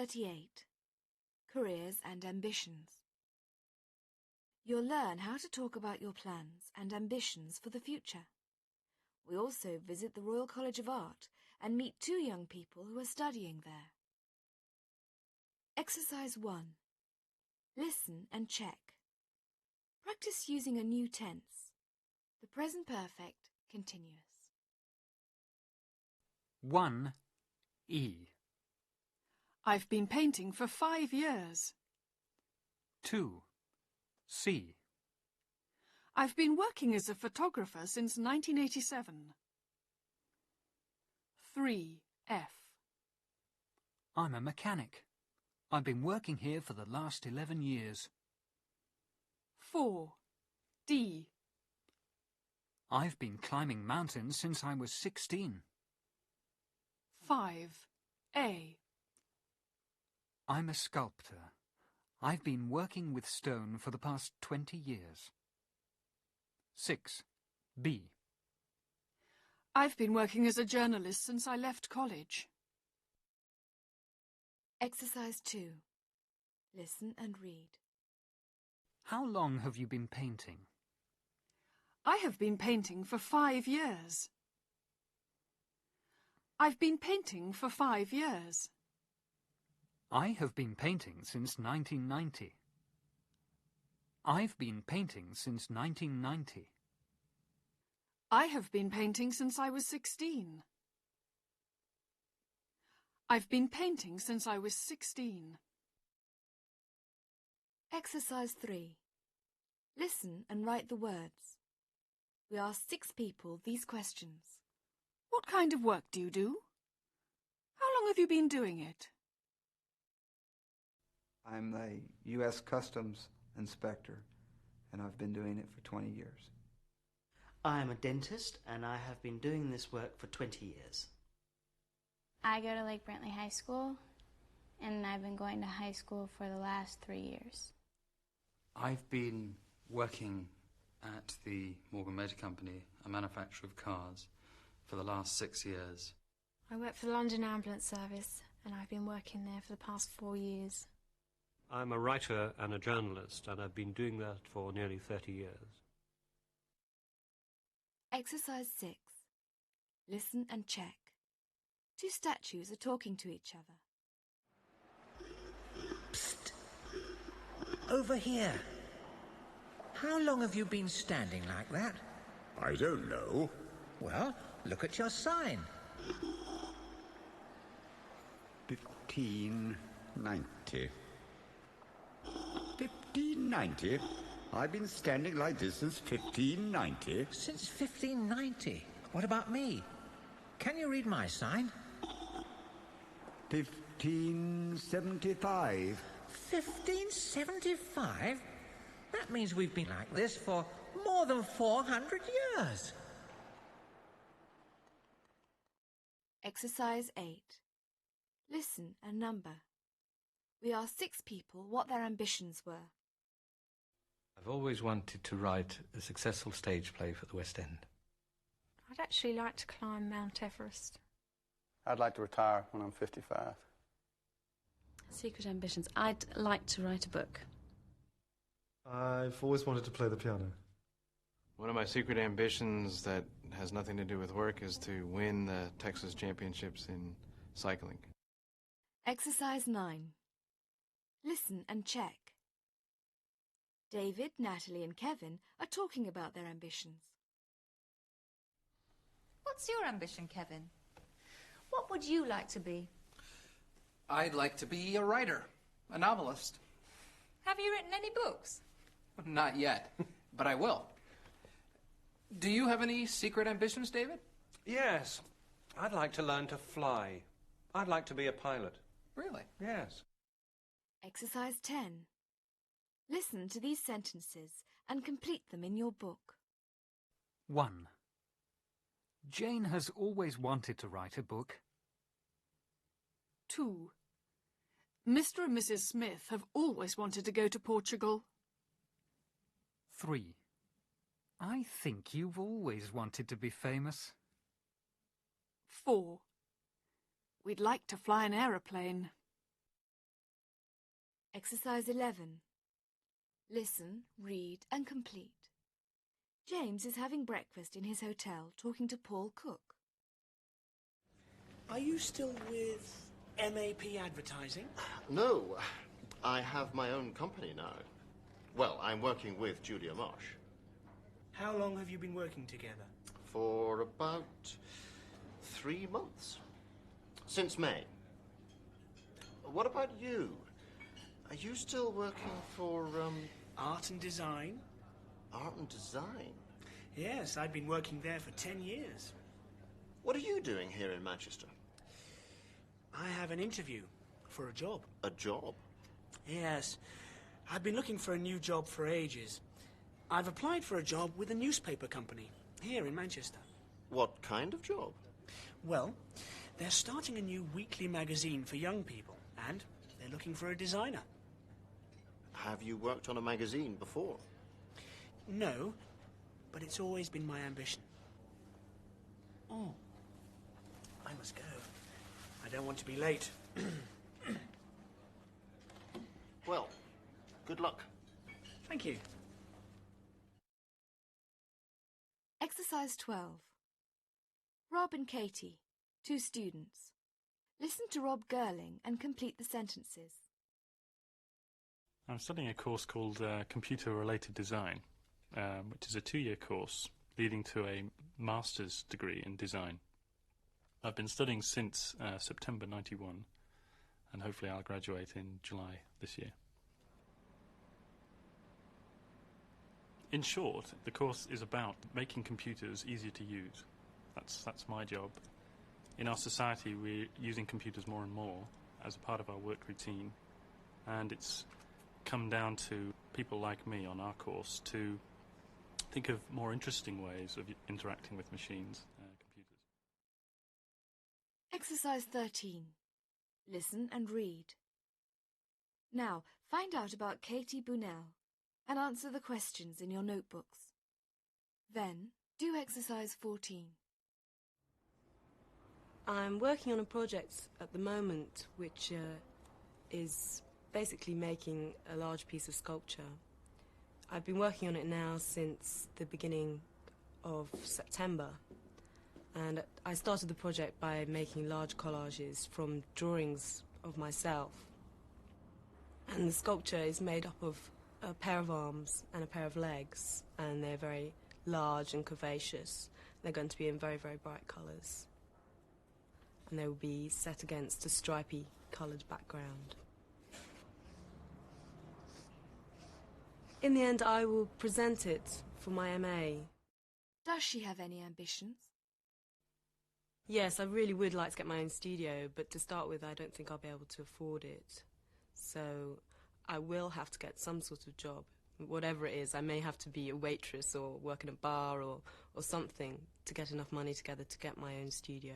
Unit-38, Careers and Ambitions. You'll learn how to talk about your plans and ambitions for the future. We also visit the Royal College of Art and meet 2 young people who are studying there. Exercise 1. Listen and check. Practice using a new tense. The present perfect continuous. 1E. I've been painting for 5 years. 2C. I've been working as a photographer since 1987. 3F. I'm a mechanic. I've been working here for the last 11 years. 4D. I've been climbing mountains since I was 16. 5A. I'm a sculptor. I've been working with stone for the past 20 years. 6B. I've been working as a journalist since I left college. Exercise 2. Listen and read. How long have you been painting? I have been painting for 5 years. I've been painting for 5 years. I have been painting since 1990. I've been painting since 1990. I have been painting since I was 16. I've been painting since I was 16. Exercise 3. Listen and write the words. We asked 6 people these questions. What kind of work do you do? How long have you been doing it? I'm the U.S. Customs Inspector, and I've been doing it for 20 years. I am a dentist, and I have been doing this work for 20 years. I go to Lake Brantley High School, and I've been going to high school for the last 3 years. I've been working at the Morgan Motor Company, a manufacturer of cars, for the last 6 years. I work for the London Ambulance Service, and I've been working there for the past 4 years. I'm a writer and a journalist, and I've been doing that for nearly 30 years. Exercise 6. Listen and check. 2 statues are talking to each other. Psst! Over here. How long have you been standing like that? I don't know. Well, look at your sign. 1590. 1590? I've been standing like this since 1590. Since 1590? What about me? Can you read my sign? 1575. 1575? That means we've been like this for more than 400 years. Exercise 8. Listen and number. We asked 6 people what their ambitions were. I've always wanted to write a successful stage play for the West End. I'd actually like to climb Mount Everest. I'd like to retire when I'm 55. Secret ambitions. I'd like to write a book. I've always wanted to play the piano. One of my secret ambitions that has nothing to do with work is to win the Texas Championships in cycling. Exercise 9. Listen and check. David, Natalie and Kevin are talking about their ambitions. What's your ambition, Kevin? What would you like to be? I'd like to be a writer, a novelist. Have you written any books? Not yet, but I will. Do you have any secret ambitions, David? Yes. I'd like to learn to fly. I'd like to be a pilot. Really? Yes. Exercise 10. Listen to these sentences and complete them in your book. 1. Jane has always wanted to write a book. 2. Mr. and Mrs. Smith have always wanted to go to Portugal. 3. I think you've always wanted to be famous. 4. We'd like to fly an aeroplane. Exercise 11. Listen, read and complete. James is having breakfast in his hotel talking to Paul Cook. Are you still with MAP Advertising? No, I have my own company now. Well, I'm working with Julia Marsh. How long have you been working together? For about 3 months. Since May. What about you? Are you still working for, Art and Design? Art and Design? Yes, I've been working there for 10 years. What are you doing here in Manchester? I have an interview for a job. A job? Yes. I've been looking for a new job for ages. I've applied for a job with a newspaper company here in Manchester. What kind of job? Well, they're starting a new weekly magazine for young people, and they're looking for a designer. Have you worked on a magazine before? No, but it's always been my ambition. Oh, I must go. I don't want to be late. Well, good luck. Thank you. Exercise 12. Rob and Katie, 2 students. Listen to Rob Girling and complete the sentences. I'm studying a course called Computer-Related Design, which is a 2-year course leading to a master's degree in design. I've been studying since September 91, and hopefully I'll graduate in July this year. In short, the course is about making computers easier to use. That's my job. In our society, we're using computers more and more as a part of our work routine, and it's come down to people like me on our course to think of more interesting ways of interacting with machines, computers. Exercise 13. Listen and read. Now, find out about Katie Bunnell and answer the questions in your notebooks. Then, do exercise 14. I'm working on a project at the moment which is basically making a large piece of sculpture. I've been working on it now since the beginning of September, and I started the project by making large collages from drawings of myself. And the sculpture is made up of a pair of arms and a pair of legs, and they're very large and curvaceous. They're going to be in very, very bright colours, and they will be set against a stripy coloured background. In the end, I will present it for my MA. Does she have any ambitions? Yes, I really would like to get my own studio, but to start with, I don't think I'll be able to afford it. So I will have to get some sort of job. Whatever it is, I may have to be a waitress or work in a bar or something to get enough money together to get my own studio.